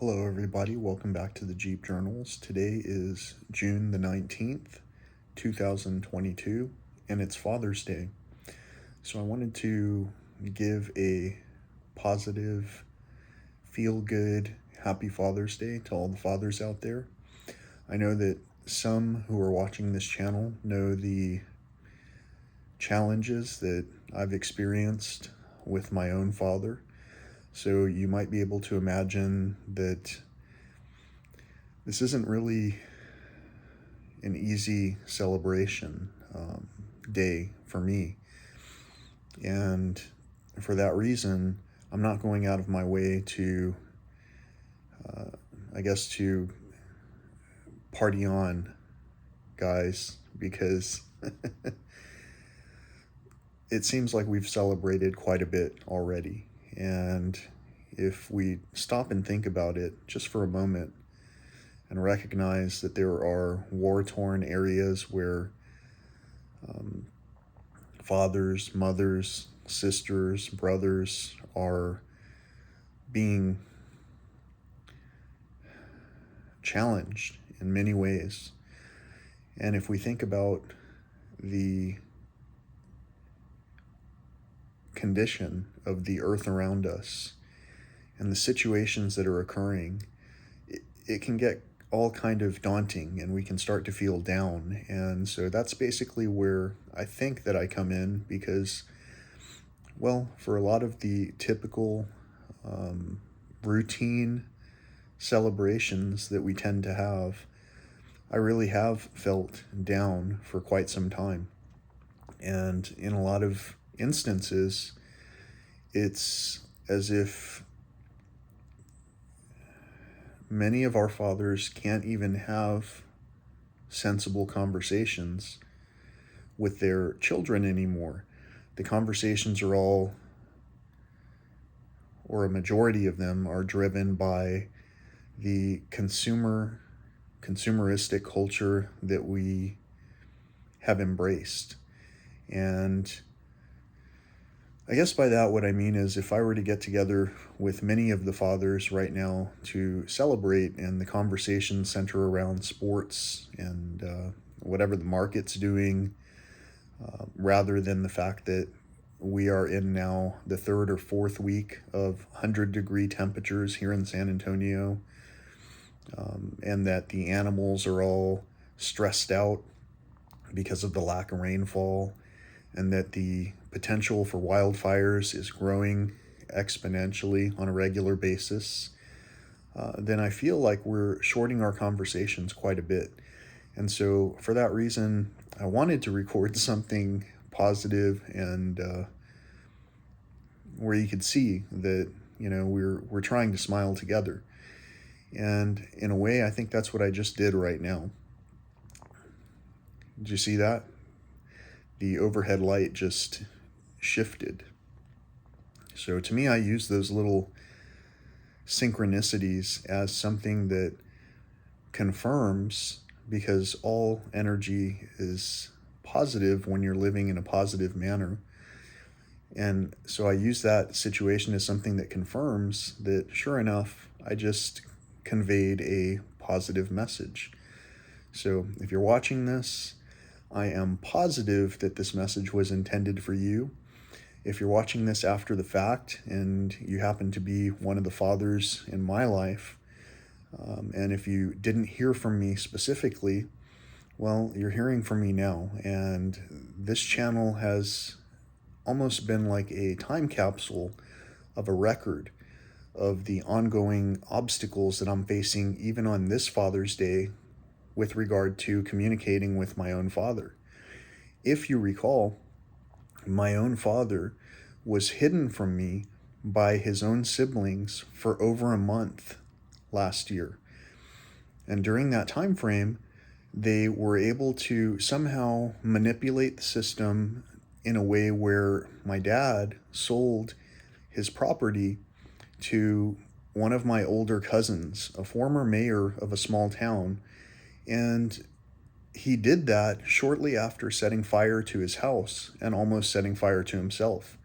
Hello, everybody. Welcome back to the Jeep Journals. Today is June the 19th, 2022, and it's Father's Day. So I wanted to give a positive, feel-good, happy Father's Day to all the fathers out there. I know that some who are watching this channel know the challenges that I've experienced with my own father. So you might be able to imagine that this isn't really an easy celebration day for me. And for that reason, I'm not going out of my way to, to party on, guys, because it seems like we've celebrated quite a bit already. And if we stop and think about it just for a moment and recognize that there are war-torn areas where fathers, mothers, sisters, brothers are being challenged in many ways. And if we think about the condition of the earth around us and the situations that are occurring, it can get all kind of daunting and we can start to feel down. And so that's basically where I think that I come in because, well, for a lot of the typical routine celebrations that we tend to have, I really have felt down for quite some time. And in a lot of instances, it's as if many of our fathers can't even have sensible conversations with their children anymore. The conversations are all, or a majority of them, are driven by the consumeristic culture that we have embraced. And I guess by that, what I mean is if I were to get together with many of the fathers right now to celebrate and the conversations center around sports and whatever the market's doing, rather than the fact that we are in now the third or fourth week of 100-degree temperatures here in San Antonio, and that the animals are all stressed out because of the lack of rainfall, and that the potential for wildfires is growing exponentially on a regular basis, then I feel like we're shorting our conversations quite a bit. And so for that reason, I wanted to record something positive and where you could see that, we're trying to smile together. And in a way, I think that's what I just did right now. Did you see that? The overhead light just shifted. So to me, I use those little synchronicities as something that confirms, because all energy is positive when you're living in a positive manner. And so I use that situation as something that confirms that, sure enough, I just conveyed a positive message. So if you're watching this, I am positive that this message was intended for you. If you're watching this after the fact and you happen to be one of the fathers in my life, and if you didn't hear from me specifically, well, you're hearing from me now. And this channel has almost been like a time capsule of a record of the ongoing obstacles that I'm facing even on this Father's Day with regard to communicating with my own father. If you recall, my own father was hidden from me by his own siblings for over a month last year. And during that time frame, they were able to somehow manipulate the system in a way where my dad sold his property to one of my older cousins, a former mayor of a small town. And he did that shortly after setting fire to his house and almost setting fire to himself.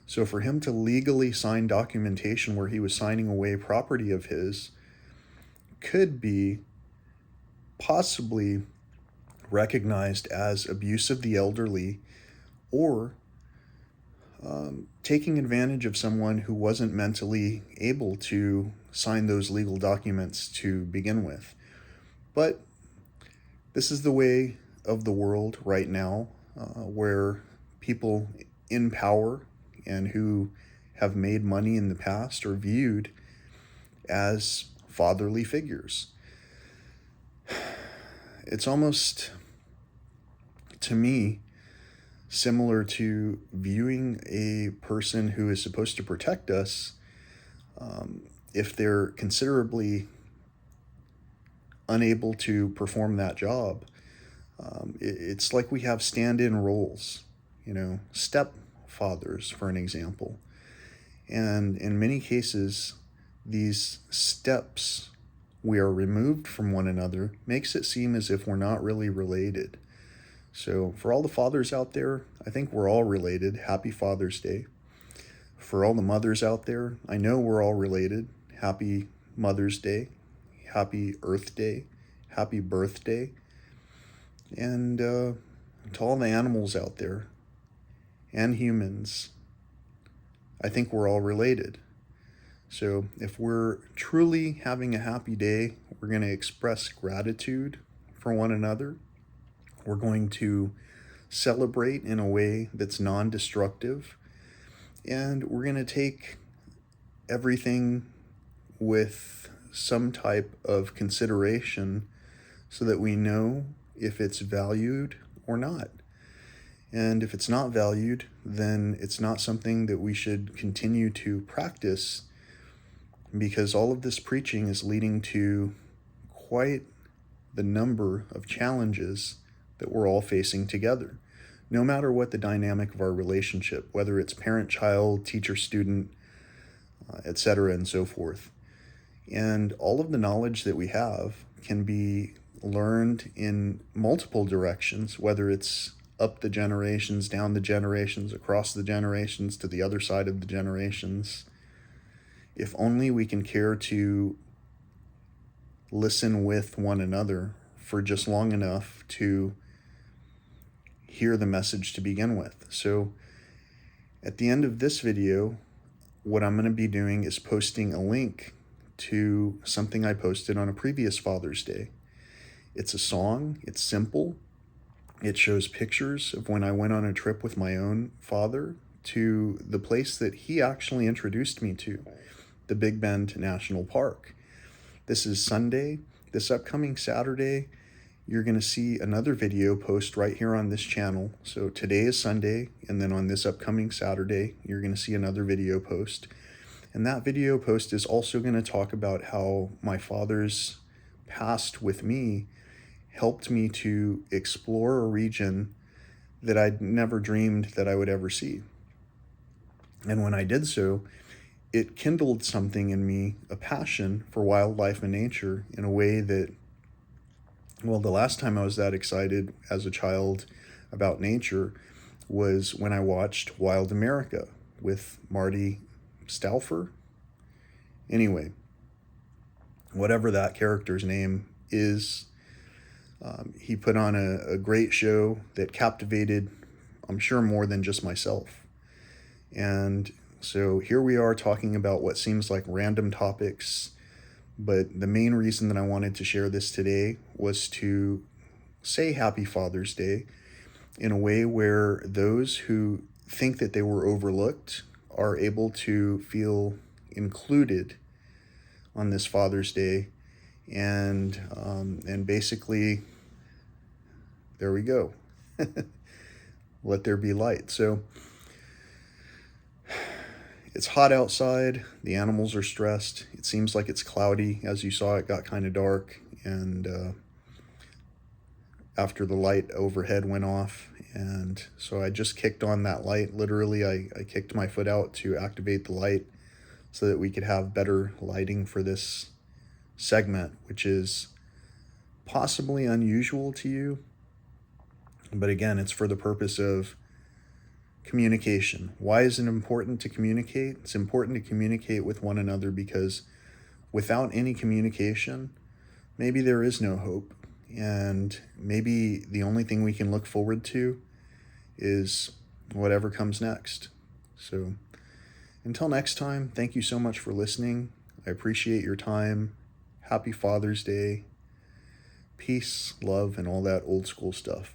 So for him to legally sign documentation where he was signing away property of his could be possibly recognized as abuse of the elderly, or taking advantage of someone who wasn't mentally able to sign those legal documents to begin with. But this is the way of the world right now, where people in power and who have made money in the past are viewed as fatherly figures. It's almost, to me, similar to viewing a person who is supposed to protect us, if they're considerably unable to perform that job. It's like we have stand-in roles, stepfathers, for an example. And in many cases, these steps we are removed from one another makes it seem as if we're not really related. So for all the fathers out there, I think we're all related. Happy Father's Day. For all the mothers out there, I know we're all related. Happy Mother's Day. Happy Earth Day. Happy birthday. And to all the animals out there and humans, I think we're all related. So if we're truly having a happy day, we're going to express gratitude for one another. We're going to celebrate in a way that's non-destructive. And we're going to take everything with some type of consideration so that we know if it's valued or not. And if it's not valued, then it's not something that we should continue to practice, because all of this preaching is leading to quite the number of challenges that we're all facing together, no matter what the dynamic of our relationship, whether it's parent-child, teacher-student, etc., and so forth. And all of the knowledge that we have can be learned in multiple directions, whether it's up the generations, down the generations, across the generations, to the other side of the generations. If only we can care to listen with one another for just long enough to hear the message to begin with. So at the end of this video, what I'm going to be doing is posting a link to something I posted on a previous Father's Day. It's a song, it's simple, it shows pictures of when I went on a trip with my own father to the place that he actually introduced me to, the Big Bend National Park. This is Sunday. This upcoming Saturday, you're going to see another video post right here on this channel. So today is Sunday, and then on this upcoming Saturday, you're going to see another video post. And that video post is also going to talk about how my father's past with me helped me to explore a region that I'd never dreamed that I would ever see. And when I did so, it kindled something in me, a passion for wildlife and nature, in a way that, well, the last time I was that excited as a child about nature was when I watched Wild America with Marty Stauffer. Anyway, whatever that character's name is, he put on a great show that captivated, I'm sure, more than just myself. And so here we are talking about what seems like random topics, but the main reason that I wanted to share this today was to say Happy Father's Day in a way where those who think that they were overlooked are able to feel included on this Father's Day, and basically, there we go. Let there be light. So it's hot outside. The animals are stressed. It seems like it's cloudy. As you saw, it got kind of dark, and after the light overhead went off, and so I just kicked on that light. Literally, I kicked my foot out to activate the light so that we could have better lighting for this segment, which is possibly unusual to you. But again, it's for the purpose of communication. Why is it important to communicate? It's important to communicate with one another because without any communication, maybe there is no hope, and maybe the only thing we can look forward to is whatever comes next. So until next time, thank you so much for listening. I appreciate your time. Happy Father's Day. Peace, love, and all that old school stuff.